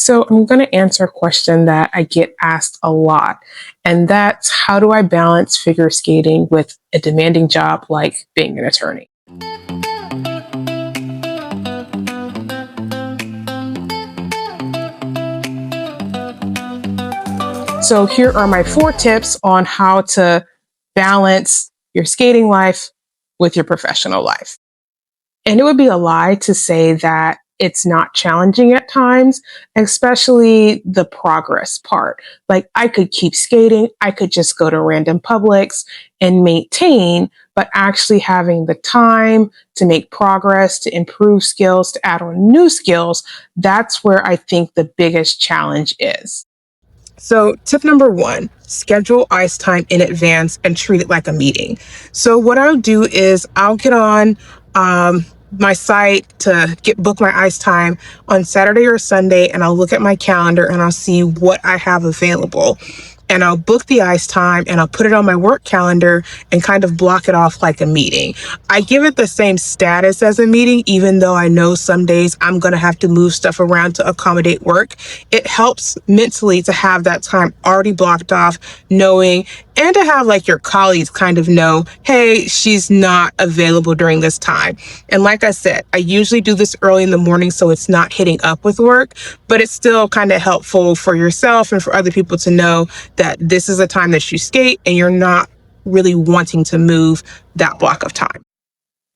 So I'm going to answer a question that I get asked a lot, and that's how do I balance figure skating with a demanding job like being an attorney? So here are my 4 tips on how to balance your skating life with your professional life. And it would be a lie to say that it's not challenging at times, especially the progress part. Like I could keep skating, I could just go to random publics and maintain, but actually having the time to make progress, to improve skills, to add on new skills, that's where I think the biggest challenge is. So, tip number 1, schedule ice time in advance and treat it like a meeting. So, what I'll do is I'll get on my site to book my ice time on Saturday or Sunday, and I'll look at my calendar and I'll see what I have available. And I'll book the ice time and I'll put it on my work calendar and kind of block it off like a meeting. I give it the same status as a meeting, even though I know some days I'm going to have to move stuff around to accommodate work. It helps mentally to have that time already blocked off, knowing, and to have like your colleagues kind of know, hey, she's not available during this time. And like I said, I usually do this early in the morning so it's not hitting up with work, but it's still kind of helpful for yourself and for other people to know that this is a time that you skate and you're not really wanting to move that block of time.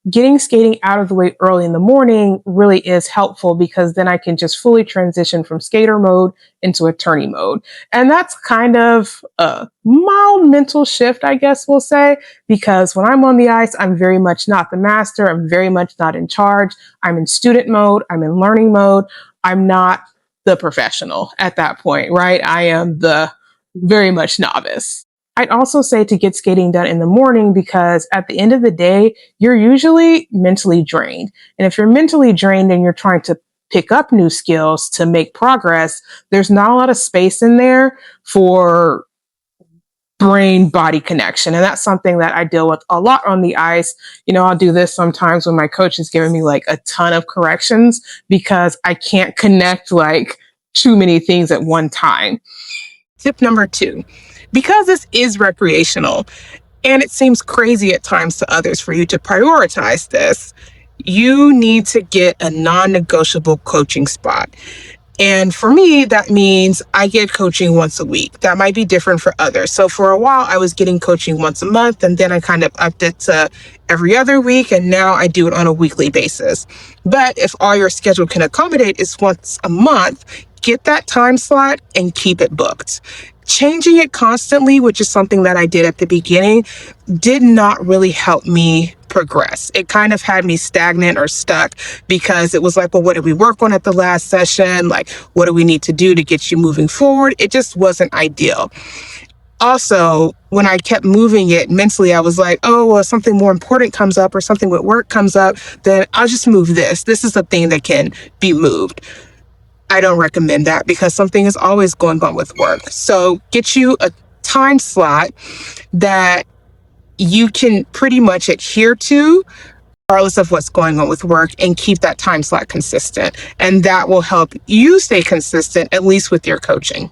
Getting skating out of the way early in the morning really is helpful because then I can just fully transition from skater mode into attorney mode. And that's kind of a mild mental shift, I guess we'll say, because when I'm on the ice, I'm very much not the master. I'm very much not in charge. I'm in student mode. I'm in learning mode. I'm not the professional at that point, right? I am the very much novice. I'd also say to get skating done in the morning because at the end of the day, you're usually mentally drained. And if you're mentally drained and you're trying to pick up new skills to make progress, there's not a lot of space in there for brain body connection. And that's something that I deal with a lot on the ice. I'll do this sometimes when my coach is giving me like a ton of corrections because I can't connect like too many things at one time. Tip number 2, because this is recreational and it seems crazy at times to others for you to prioritize this, you need to get a non-negotiable coaching spot. And for me, that means I get coaching once a week. That might be different for others. So for a while, I was getting coaching once a month, and then I kind of upped it to every other week, and now I do it on a weekly basis. But if all your schedule can accommodate is once a month, get that time slot and keep it booked. Changing it constantly, which is something that I did at the beginning, did not really help me progress. It kind of had me stagnant or stuck because it was like, well, what did we work on at the last session? Like, what do we need to do to get you moving forward? It just wasn't ideal. Also, when I kept moving it mentally, I was like, oh, well, if something more important comes up or something with work comes up, then I'll just move this. This is a thing that can be moved. I don't recommend that because something is always going on with work. So get you a time slot that you can pretty much adhere to regardless of what's going on with work and keep that time slot consistent. And that will help you stay consistent, at least with your coaching.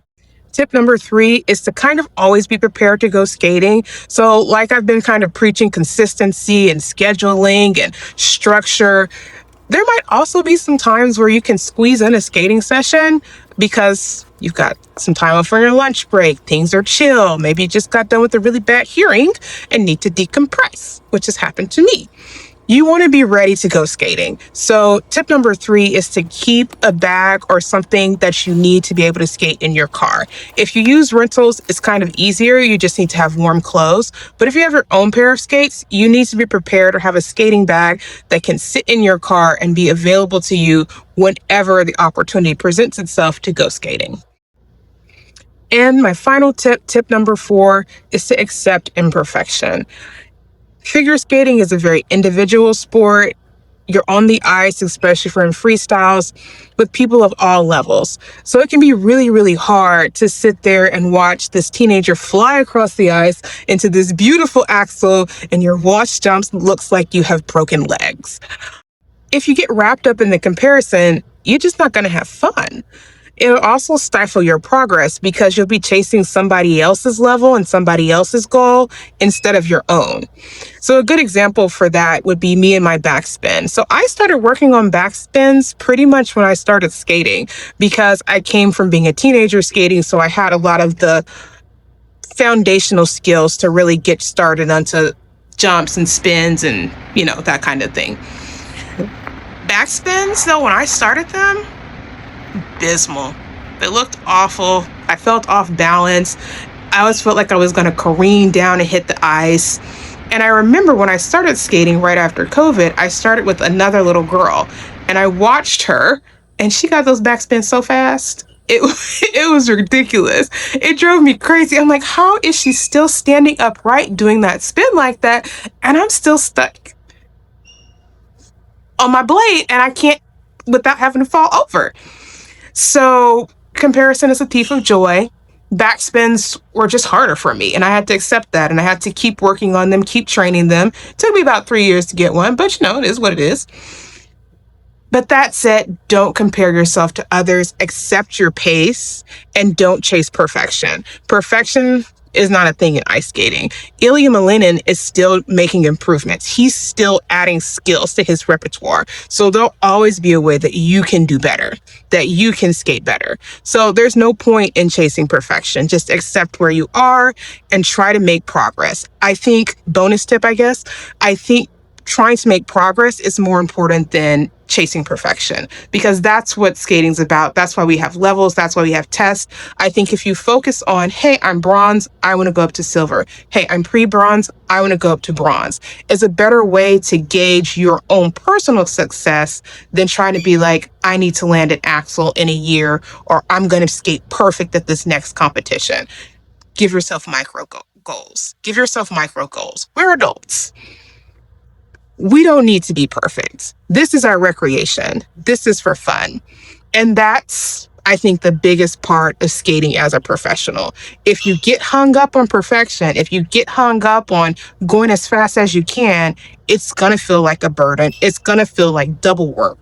Tip number 3 is to kind of always be prepared to go skating. So like I've been kind of preaching consistency and scheduling and structure, there might also be some times where you can squeeze in a skating session because you've got some time off for your lunch break. Things are chill. Maybe you just got done with a really bad hearing and need to decompress, which has happened to me. You want to be ready to go skating. So tip number 3 is to keep a bag or something that you need to be able to skate in your car. If you use rentals, it's kind of easier. You just need to have warm clothes. But if you have your own pair of skates, you need to be prepared or have a skating bag that can sit in your car and be available to you whenever the opportunity presents itself to go skating. And my final tip number 4, is to accept imperfection. Figure skating is a very individual sport. You're on the ice, especially for in freestyles, with people of all levels. So it can be really, really hard to sit there and watch this teenager fly across the ice into this beautiful axel, and your watch jumps looks like you have broken legs. If you get wrapped up in the comparison, you're just not going to have fun. It'll also stifle your progress because you'll be chasing somebody else's level and somebody else's goal instead of your own. So a good example for that would be me and my backspin. So I started working on backspins pretty much when I started skating because I came from being a teenager skating. So I had a lot of the foundational skills to really get started onto jumps and spins and, that kind of thing. Backspins, though, when I started them, abysmal. They looked awful. I felt off balance. I always felt like I was going to careen down and hit the ice. And I remember when I started skating right after COVID, I started with another little girl and I watched her and she got those backspins so fast. It was ridiculous. It drove me crazy. I'm like, how is she still standing upright doing that spin like that? And I'm still stuck on my blade and I can't without having to fall over. So comparison is a thief of joy. Backspins were just harder for me and I had to accept that and I had to keep working on them, keep training them. It took me about 3 years to get one, but it is what it is. But that said, don't compare yourself to others, accept your pace, and don't chase perfection. Perfection is not a thing in ice skating. Ilya Malinin is still making improvements. He's still adding skills to his repertoire. So there'll always be a way that you can do better, that you can skate better. So there's no point in chasing perfection. Just accept where you are and try to make progress. I think, bonus tip, I think trying to make progress is more important than chasing perfection because that's what skating's about. That's why we have levels. That's why we have tests. I think if you focus on, hey, I'm bronze, I want to go up to silver. Hey, I'm pre-bronze, I want to go up to bronze, is a better way to gauge your own personal success than trying to be like, I need to land an axel in a year or I'm going to skate perfect at this next competition. Give yourself micro goals. Give yourself micro goals. We're adults. We don't need to be perfect. This is our recreation. This is for fun. And that's, I think, the biggest part of skating as a professional. If you get hung up on perfection, if you get hung up on going as fast as you can, it's going to feel like a burden. It's going to feel like double work.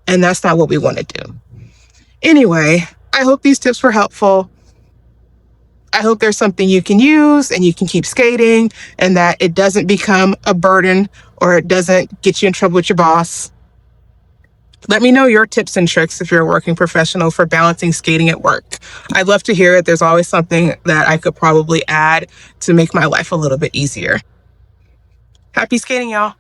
And that's not what we want to do. Anyway, I hope these tips were helpful. I hope there's something you can use and you can keep skating and that it doesn't become a burden or it doesn't get you in trouble with your boss. Let me know your tips and tricks if you're a working professional for balancing skating at work. I'd love to hear it. There's always something that I could probably add to make my life a little bit easier. Happy skating, y'all.